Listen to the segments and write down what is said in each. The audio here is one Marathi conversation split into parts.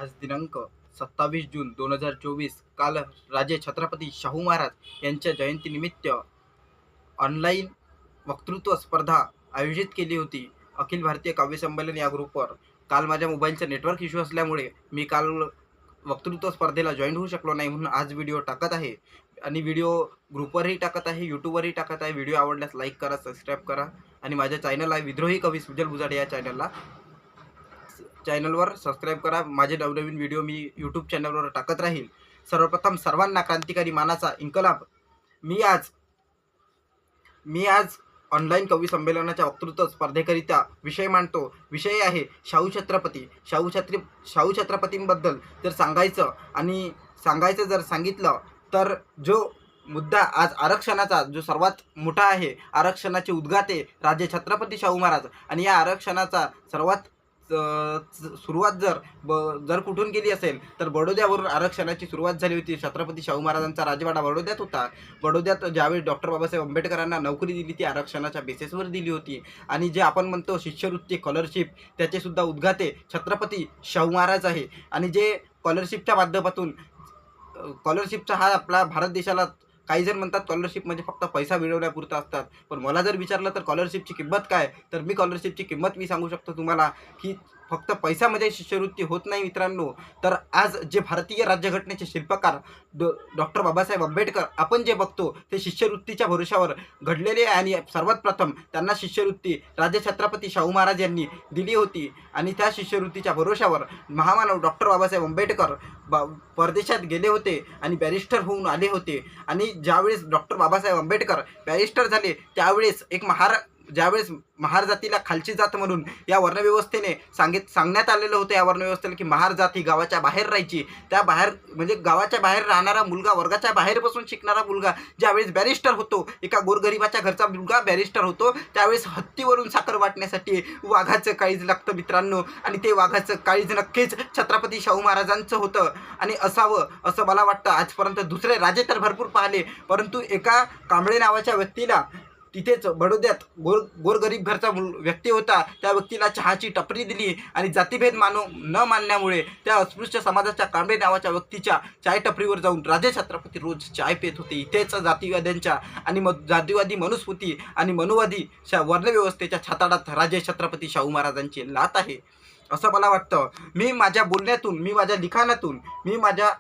आज दिनांक 27 जून 2024 काल राजे छत्रपती शाहू महाराज यांच्या जयंतीनिमित्त ऑनलाईन वक्तृत्व स्पर्धा आयोजित केली होती. अखिल भारतीय काव्य संमेलन या ग्रुपवर. काल माझ्या मोबाईलचा नेटवर्क इश्यू असल्यामुळे मी काल वक्तृत्व स्पर्धेला जॉईन होऊ शकलो नाही, म्हणून आज व्हिडिओ टाकत आहे आणि व्हिडिओ ग्रुपवरही टाकत आहे, यूट्यूबवरही टाकत आहे. व्हिडिओ आवडल्यास लाईक करा, सबस्क्राईब करा आणि माझ्या चॅनल आहे विद्रोही कवी सुजल भुजाडे या चॅनलवर सबस्क्राईब करा. माझे नवनवीन व्हिडिओ मी यूट्यूब चॅनलवर टाकत राहील. सर्वप्रथम सर्वांना क्रांतिकारी मानाचा इन्कलाब. मी आज ऑनलाईन कवी संमेलनाच्या वक्तृत्व स्पर्धेकरिता विषय मांडतो. विषय आहे शाहू छत्रपती. शाहू छत्रपतींबद्दल जर सांगायचं जर सांगितलं तर जो मुद्दा आज आरक्षणाचा जो सर्वात मोठा आहे, आरक्षणाचे उद्गाते राजे छत्रपती शाहू महाराज. आणि या आरक्षणाचा सर्वात सुरुवात जर कुठून केली असेल तर बडोद्यावरून आरक्षणाची सुरुवात झाली होती. छत्रपती शाहू महाराजांचा राजवाडा बडोद्यात होता. बडोद्यात ज्यावेळी डॉक्टर बाबासाहेब आंबेडकरांना नोकरी दिली ती आरक्षणाच्या बेसिसवर दिली होती. आणि जे आपण म्हणतो शिष्यवृत्ती स्कॉलरशिप, त्याचेसुद्धा उद्गाते छत्रपती शाहू महाराज आहे. आणि जे स्कॉलरशिपच्या माध्यमातून स्कॉलरशिपचा हा आपला भारत देशाला, काही जण म्हणतात स्कॉलरशिप म्हणजे फक्त पैसा मिळवण्यापुरता असतात, पण मला जर विचारलं तर स्कॉलरशिपची किंमत काय, तर मी स्कॉलरशिपची किंमत सांगू शकतो तुम्हाला की फक्त पैशामध्ये शिष्यवृत्ती होत नाही मित्रांनो. तर आज जे भारतीय राज्यघटनेचे शिल्पकार डॉक्टर बाबासाहेब आंबेडकर आपण जे बघतो ते शिष्यवृत्तीच्या भरोशावर घडलेले आहे. आणि सर्वात प्रथम त्यांना शिष्यवृत्ती राजे छत्रपती शाहू महाराज यांनी दिली होती. आणि त्या शिष्यवृत्तीच्या भरोशावर महामानव डॉक्टर बाबासाहेब आंबेडकर परदेशात गेले होते आणि बॅरिस्टर होऊन आले होते. आणि ज्यावेळेस डॉक्टर बाबासाहेब आंबेडकर बॅरिस्टर झाले त्यावेळेस ज्यावेळेस महार जातीला खालची जात म्हणून या वर्णव्यवस्थेने सांगण्यात आलेलं होतं, या वर्णव्यवस्थेला की महार जात ही गावाच्या बाहेर राहायची. त्या बाहेर म्हणजे गावाच्या बाहेर राहणारा मुलगा, वर्गाच्या बाहेर बसून शिकणारा मुलगा ज्यावेळेस बॅरिस्टर होतो, एका गोरगरिबाच्या घरचा मुलगा बॅरिस्टर होतो, त्यावेळेस हत्तीवरून साखर वाटण्यासाठी वाघाचं काळीज लागतं मित्रांनो. आणि ते वाघाचं काळीज नक्कीच छत्रपती शाहू महाराजांचं होतं आणि असावं असं मला वाटतं. आजपर्यंत दुसरे राजे तर भरपूर पाहिले, परंतु एका कांबळे नावाच्या व्यक्तीला तिथेच बडोद्यात गोरगरीब घरचा व्यक्ती होता, त्या व्यक्तीला चहाची टपरी दिली आणि जातीभेद न मानल्यामुळे त्या अस्पृश्य समाजाच्या कांबळे नावाच्या व्यक्तीच्या चाय टपरीवर जाऊन राजे छत्रपती रोज चाय पेत होते. इथेच जातीवाद्यांच्या आणि जातीवादी मनुस्मृती आणि मनुवादी वर्णव्यवस्थेच्या छाताडात राजे छत्रपती शाहू महाराजांची लात आहे असं मला वाटतं. मी माझ्या बोलण्यातून, मी माझ्या लिखाणातून, मी माझ्या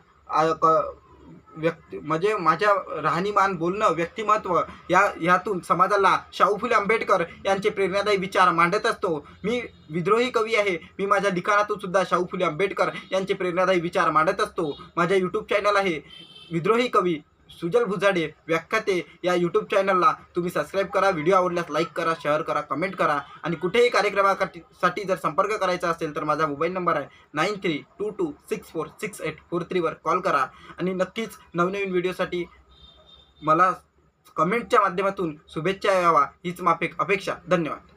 म्हणजे माझ्या राहणीमान, बोलणं, व्यक्तिमत्व यातून समाजाला शाहू फुले आंबेडकर यांचे प्रेरणादायी विचार मांडत असतो. मी विद्रोही कवी आहे. मी माझ्या लिखाणातून सुद्धा शाहू फुले आंबेडकर यांचे प्रेरणादायी विचार मांडत असतो. माझ्या यूट्यूब चॅनल आहे विद्रोही कवी सुजल भुजाडे व्याख्याते. या यूट्यूब चॅनलला तुम्ही सबस्क्राईब करा. व्हिडिओ आवडल्यास लाईक करा, शेअर करा, कमेंट करा. आणि कुठेही कार्यक्रमासाठी जर संपर्क करायचा असेल तर माझा मोबाईल नंबर आहे 9322646843 वर कॉल करा. आणि नक्कीच नवनवीन व्हिडिओसाठी मला कमेंटच्या माध्यमातून शुभेच्छा यावा हीच अपेक्षा. धन्यवाद.